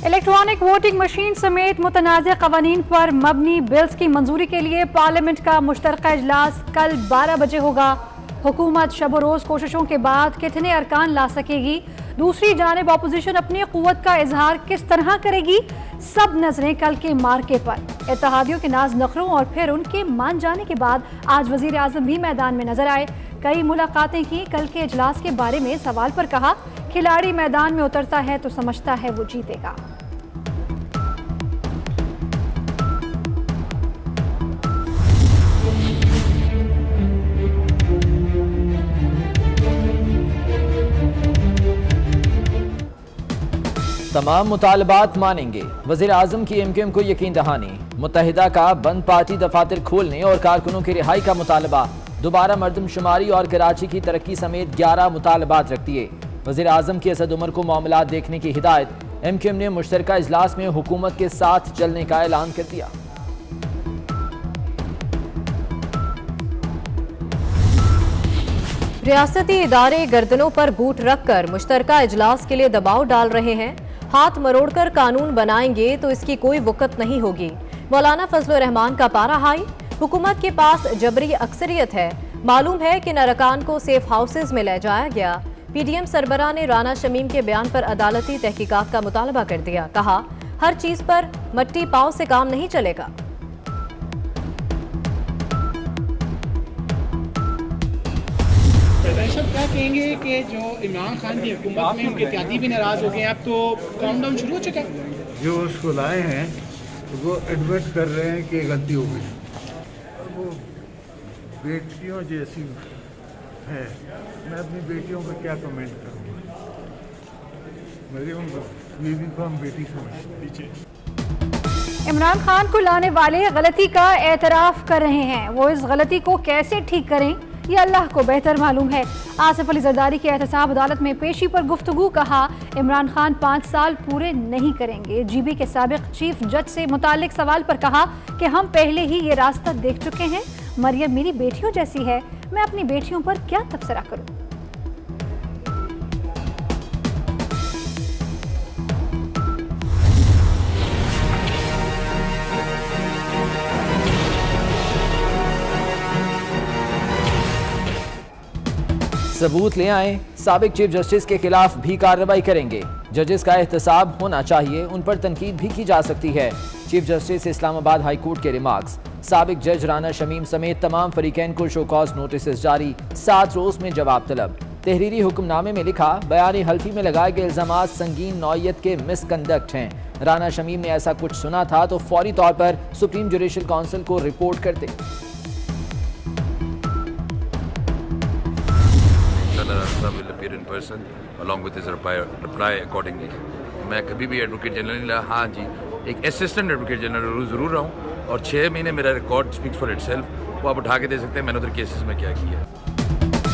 Electronic voting machine समेत मुतनाज़ क़वानीन पर मबनी bills की मंजूरी के लिए पार्लियामेंट का मुश्तरका इजलास कल 12 बजे होगा। हुकूमत शब रोज़ कोशिशों के बाद कितने अरकान ला सकेगी, दूसरी जानिब अपोजिशन अपनी क़ुव्वत का इजहार किस तरह करेगी, सब नजरें कल के मार्के पर। इत्तेहादियों के नाज नखरों और फिर उनके मान जाने के बाद आज वज़ीर आज़म भी मैदान में नजर आए। कई मुलाकातें की। कल के इजलास के बारे में सवाल पर कहा, खिलाड़ी मैदान में उतरता है तो समझता है वो जीतेगा। तमाम मुतालबात मानेंगे, वज़ीर आज़म की एमक्यूएम को यकीन दहानी। मुत्तहिदा का बंद पार्टी दफातर खोलने और कारकुनों की रिहाई का मुतालबा। दोबारा मर्दमशुमारी और कराची की तरक्की समेत 11 मुतालबात रखती है। वज़ीर आज़म की असद उमर को मामलात देखने की हिदायत। एमक्यूएम ने मुश्तरका इजलास में हुकूमत के साथ चलने का ऐलान कर दिया। रियासती इदारे गर्दनों पर बूट रखकर मुश्तरका इजलास के लिए दबाव डाल रहे हैं। हाथ मरोड़कर कानून बनाएंगे तो इसकी कोई वक़्त नहीं होगी। मौलाना फजलुर रहमान का पारा हाई। हुकूमत के पास जबरी अक्सरियत है। मालूम है कि अरकान को सेफ हाउसेज में ले जाया गया। पीडीएम सरबराह ने राना शमीम के बयान पर अदालती तहकीकात का मुतालबा कर दिया। कहा, हर चीज पर मट्टी पाव से काम नहीं चलेगा। क्या कहेंगे कि जो इमरान खान की हुकूमत में उनके इत्यादी भी नाराज हो गए हैं, अब तो काउंटडाउन शुरू हो चुका है। जो उसको लाए हैं तो वो एडमिट कर रहे हैं कि गलती हो गई। वो बेटियों जैसी है, मैं अपनी बेटियों पर क्या कमेंट करूँगा। मेरी बीवी को हम बेटी समझते। इमरान खान को लाने वाले गलती का एतराफ़ कर रहे हैं। वो इस गलती को कैसे ठीक करें ये अल्लाह को बेहतर मालूम है। आसिफ अली जरदारी की एहतसाब अदालत में पेशी पर गुफ्तगू। कहा, इमरान खान 5 साल पूरे नहीं करेंगे। जीबी के साबिक चीफ जज से मुतालिक सवाल पर कहा कि हम पहले ही ये रास्ता देख चुके हैं। मरियम मेरी बेटियों जैसी है, मैं अपनी बेटियों पर क्या तबसरा करूं। सबूत ले आए, साबिक चीफ जस्टिस के खिलाफ भी कार्रवाई करेंगे। जजेस का एहतसाब होना चाहिए, उन पर तनकीद भी की जा सकती है। Chief justice Islamabad high court के रिमार्क्स। साबिक जज राना शमीम समेत तमाम फरीकैन को शो कॉज नोटिस जारी। 7 रोज में जवाब तलब। तहरीरी हुक्मनामे में लिखा, बयानी हल्फी में लगाए गए इल्जामात संगीन नौयत के मिसकंडक्ट हैं। राना शमीम ने ऐसा कुछ सुना था तो फौरी तौर पर सुप्रीम जुडिशल काउंसिल को रिपोर्ट करते। will appear in person along with his reply accordingly. मैं कभी भी एडवोकेट जनरल नहीं रहा। हाँ जी, एक असिस्टेंट एडवोकेट जनरल जरूर रहा हूँ और 6 महीने मेरा रिकॉर्ड स्पीक्स फॉर इटसेल्फ। वो आप उठा के दे सकते हैं मैंने उधर केसेस में क्या किया।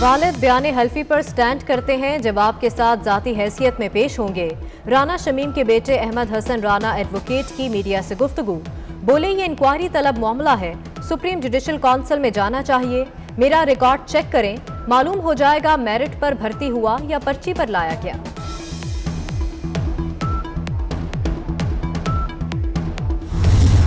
वालिद बयान हल्फी पर स्टैंड करते हैं, जवाब के साथ जाती हैसियत में पेश होंगे। राना शमीम के बेटे अहमद हसन राना एडवोकेट की मीडिया से गुफ्तगू। बोले, ये इंक्वायरी तलब मामला है, सुप्रीम जुडिशल काउंसिल में जाना चाहिए। मेरा रिकॉर्ड चेक करें, मालूम हो जाएगा मेरिट पर भर्ती हुआ या पर्ची पर लाया गया।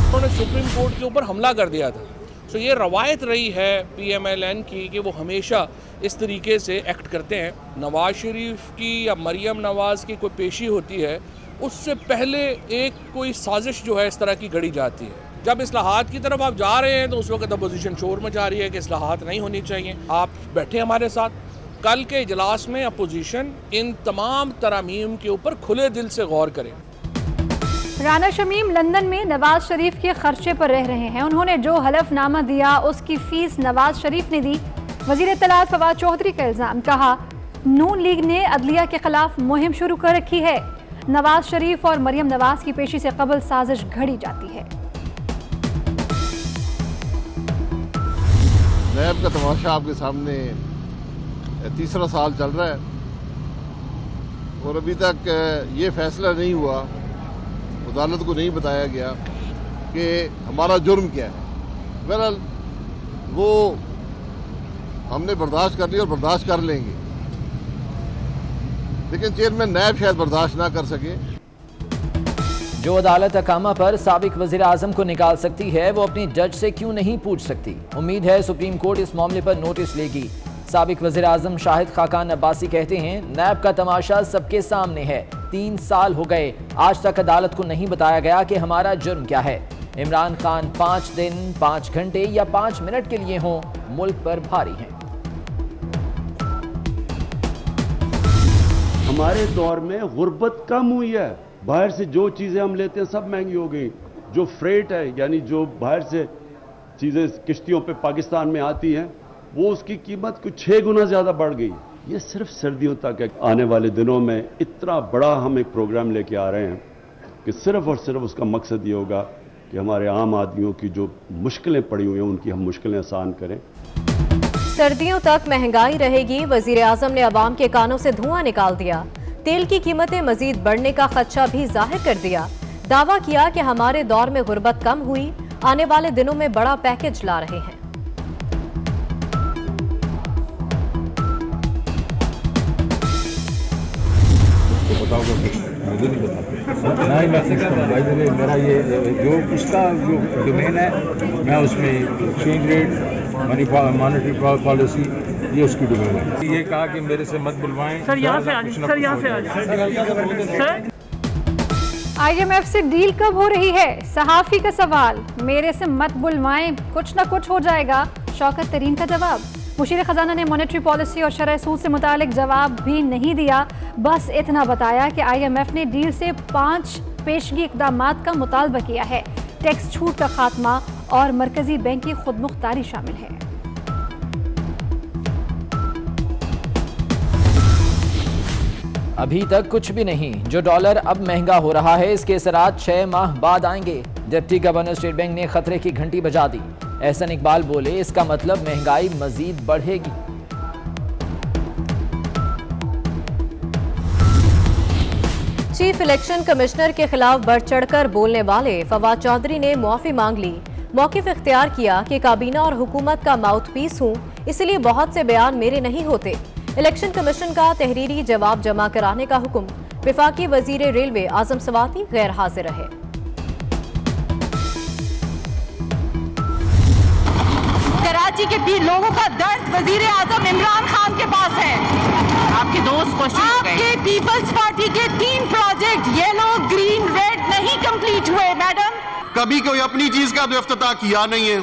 उन्होंने सुप्रीम कोर्ट के ऊपर हमला कर दिया था। तो ये रवायत रही है PMLN की कि वो हमेशा इस तरीके से एक्ट करते हैं। नवाज शरीफ की या मरियम नवाज की कोई पेशी होती है, उससे पहले एक कोई साजिश जो है इस तरह की घड़ी जाती है। जब इस्लाहात की तरफ आप जा रहे हैं तो उस वक्त अपोजिशन शोर मचा रही है कि इस्लाहात नहीं होनी चाहिए। आप बैठे हमारे साथ, कल के इजलास में अपोजिशन इन तमाम तरामीम के ऊपर खुले दिल से गौर करें। राना शमीम लंदन में नवाज शरीफ के खर्चे पर रह रहे हैं। उन्होंने जो हलफनामा दिया उसकी फीस नवाज शरीफ ने दी। वजीर इत्तलात फवाद चौधरी का इल्जाम। कहा, नून लीग ने अदलिया के खिलाफ मुहिम शुरू कर रखी है। नवाज शरीफ और मरियम नवाज की पेशी से कबल साजिश घड़ी जाती है। नैब का तमाशा आपके सामने 3रा साल चल रहा है और अभी तक ये फैसला नहीं हुआ, अदालत को नहीं बताया गया कि हमारा जुर्म क्या है। बहरहाल वो हमने बर्दाश्त कर लिया और बर्दाश्त कर लेंगे, लेकिन चेयरमैन नैब शायद बर्दाश्त ना कर सके। जो अदालत अकामा पर साबिक वज़ीर आज़म को निकाल सकती है वो अपनी जज से क्यों नहीं पूछ सकती। उम्मीद है सुप्रीम कोर्ट इस मामले पर नोटिस लेगी। साबिक वज़ीर आज़म शाहिद खाकान अब्बासी कहते हैं नैब का तमाशा सबके सामने है। 3 साल हो गए, आज तक अदालत को नहीं बताया गया कि हमारा जुर्म क्या है। इमरान खान 5 दिन, 5 घंटे या 5 मिनट के लिए हों, मुल्क पर भारी हैं। हमारे दौर में गुर्बत कम हुई है। बाहर से जो चीज़ें हम लेते हैं सब महंगी हो गई। जो फ्रेट है यानी जो बाहर से चीज़ें किश्तियों पे पाकिस्तान में आती हैं वो उसकी कीमत कुछ 6 गुना ज़्यादा बढ़ गई। ये सिर्फ सर्दियों तक है। आने वाले दिनों में इतना बड़ा हम एक प्रोग्राम लेके आ रहे हैं कि सिर्फ और सिर्फ उसका मकसद ये होगा कि हमारे आम आदमियों की जो मुश्किलें पड़ी हुई हैं उनकी हम मुश्किलें आसान करें। सर्दियों तक महंगाई रहेगी। वजीर आजम ने अवाम के कानों से धुआं निकाल दिया। तेल की कीमतें मजीद बढ़ने का खदशा भी जाहिर कर दिया। दावा किया कि हमारे दौर में गुर्बत कम हुई, आने वाले दिनों में बड़ा पैकेज ला रहे हैं। मुझे नहीं पता ना ही मैं भाई मेरा ये जो उसका जो डोमेन है मैं उसमें एक्सचेंज रेट मॉनेटरी पॉलिसी ये उसकी डोमेन है। ये कहा कि मेरे से मत बुलवाएं। सर यहाँ से आज सर यहाँ से आज सर IMF से डील कब हो रही है? सहाफी का सवाल। मेरे से मत बुलवाएं, कुछ ना कुछ हो जाएगा, शौकत तरीन का जवाब। मुशीर खजाना ने मॉनेटरी पॉलिसी और शरह सूद से मुतालिक जवाब भी नहीं दिया, बस इतना बताया कि IMF ने डील से 5 पेशगी इक़दामात का मुतालबा किया है। टैक्स छूट का खात्मा और मरकजी बैंक की खुदमुख्तारी शामिल है। अभी तक कुछ भी नहीं। जो डॉलर अब महंगा हो रहा है इसके असरात 6 माह बाद आएंगे। डिप्टी गवर्नर स्टेट बैंक ने खतरे की घंटी बजा दी। एहसन इकबाल बोले इसका मतलब महंगाई मजीद बढ़ेगी। चीफ इलेक्शन कमिश्नर के खिलाफ बढ़ चढ़कर बोलने वाले फवाद चौधरी ने मुआफी मांग ली। मौक़िफ़ इख्तियार किया कि काबीना और हुकूमत का माउथपीस हूँ, इसलिए बहुत से बयान मेरे नहीं होते। इलेक्शन कमीशन का तहरीरी जवाब जमा कराने का हुक्म। विफाकी वजीर रेलवे आजम सवाती गैर हाजिर रहे। कराची के भी लोगों का दर्द वजीर आजम इमरान खान के पास है। आपके दोस्त आपके पीपल्स पार्टी के 3 प्रोजेक्ट येलो, ग्रीन, रेड नहीं कंप्लीट हुए। मैडम कभी कोई अपनी चीज का तो इफ्तिताह किया नहीं है।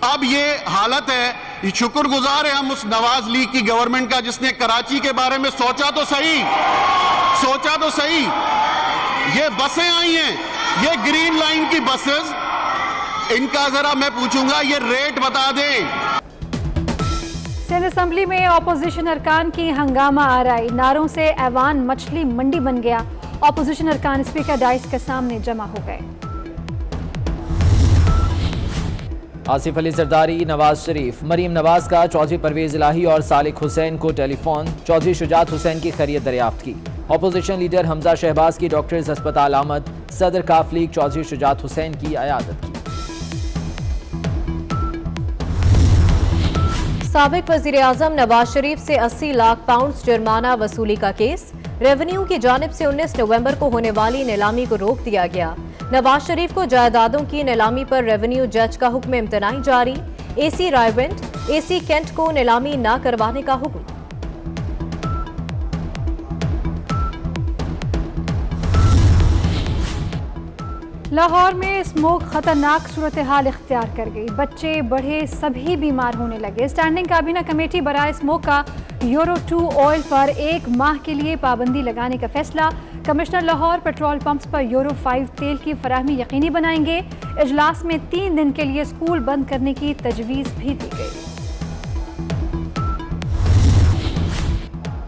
अब ये हालत है। शुक्रगुजार है हम उस नवाज लीग की गवर्नमेंट का जिसने कराची के बारे में सोचा तो सही। ये बसें आई हैं, ये ग्रीन लाइन की बसेस, इनका जरा मैं पूछूंगा ये रेट बता दें। सिंध असेंबली में ऑपोजिशन अरकान की हंगामा आराई। नारों से ऐवान मछली मंडी बन गया। ऑपोजिशन अरकान स्पीकर डाइस के सामने जमा हो गए। आसिफ अली जरदारी, नवाज शरीफ, मरीम नवाज का चौधरी परवेज इलाही और सालिक हुसैन को टेलीफोन। चौधरी शुजात हुसैन की खैरियत दरियाफ्त की। अपोजिशन लीडर हमजा शहबाज की डॉक्टर्स अस्पताल आमद। सदर काफ लीग चौधरी शुजात हुसैन की अयादत की। साबिक वजीर आजम नवाज शरीफ से 80 लाख पाउंड जुर्माना वसूली का केस। रेवेन्यू की जानिब से 19 नवंबर को होने वाली नीलामी को रोक दिया गया। नवाज शरीफ को जायदादों की नीलामी पर रेवेन्यू जज का हुक्म इम्तनाई जारी। AC रायवेंट, AC कैंट को नीलामी न करवाने का हुक्म। लाहौर में स्मोक खतरनाक सूरत हाल इख्तियार कर गई। बच्चे बड़े सभी बीमार होने लगे। स्टैंडिंग काबीना कमेटी बराए स्मोक का यूरो 2 ऑयल पर 1 माह के लिए पाबंदी लगाने का फैसला। कमिश्नर लाहौर पेट्रोल पंप्स पर यूरो 5 तेल की फराहमी यकीनी बनाएंगे। इजलास में 3 दिन के लिए स्कूल बंद करने की तजवीज़ भी दी गई।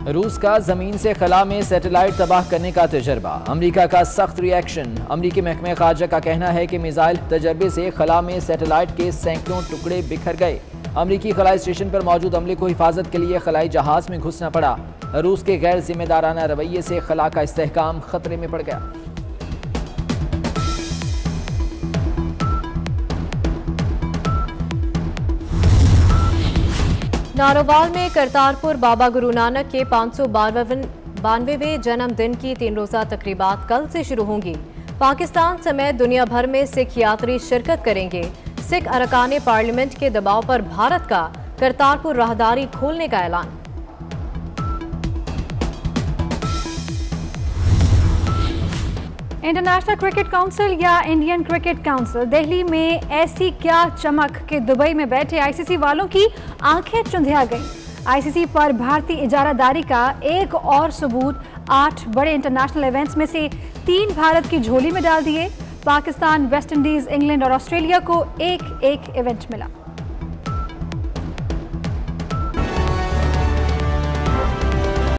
रूस का जमीन से खला में सैटेलाइट तबाह करने का तजर्बा। अमेरिका का सख्त रिएक्शन। अमेरिकी महकमे खारजा का कहना है कि मिसाइल तजर्बे से खला में सैटेलाइट के सैकड़ों टुकड़े बिखर गए। अमेरिकी खलाई स्टेशन पर मौजूद अमले को हिफाजत के लिए खलाई जहाज में घुसना पड़ा। रूस के गैर जिम्मेदाराना रवैये से खला का इस्तेहकाम खतरे में पड़ गया। नारोवाल में करतारपुर बाबा गुरु नानक के 592वें जन्मदिन की 3 रोज़ा तकरीबात कल से शुरू होंगी। पाकिस्तान समेत दुनिया भर में सिख यात्री शिरकत करेंगे। सिख अरकान पार्लियामेंट के दबाव पर भारत का करतारपुर राहदारी खोलने का ऐलान। इंटरनेशनल क्रिकेट काउंसिल या इंडियन क्रिकेट काउंसिल दिल्ली में ऐसी क्या चमक कि दुबई में बैठे आईसीसी वालों की आंखें चुंधिया गईं। आईसीसी पर भारतीय इजारादारी का एक और सबूत, 8 बड़े इंटरनेशनल इवेंट्स में से 3 भारत की झोली में डाल दिए। पाकिस्तान, वेस्ट इंडीज, इंग्लैंड और ऑस्ट्रेलिया को एक एक इवेंट मिला।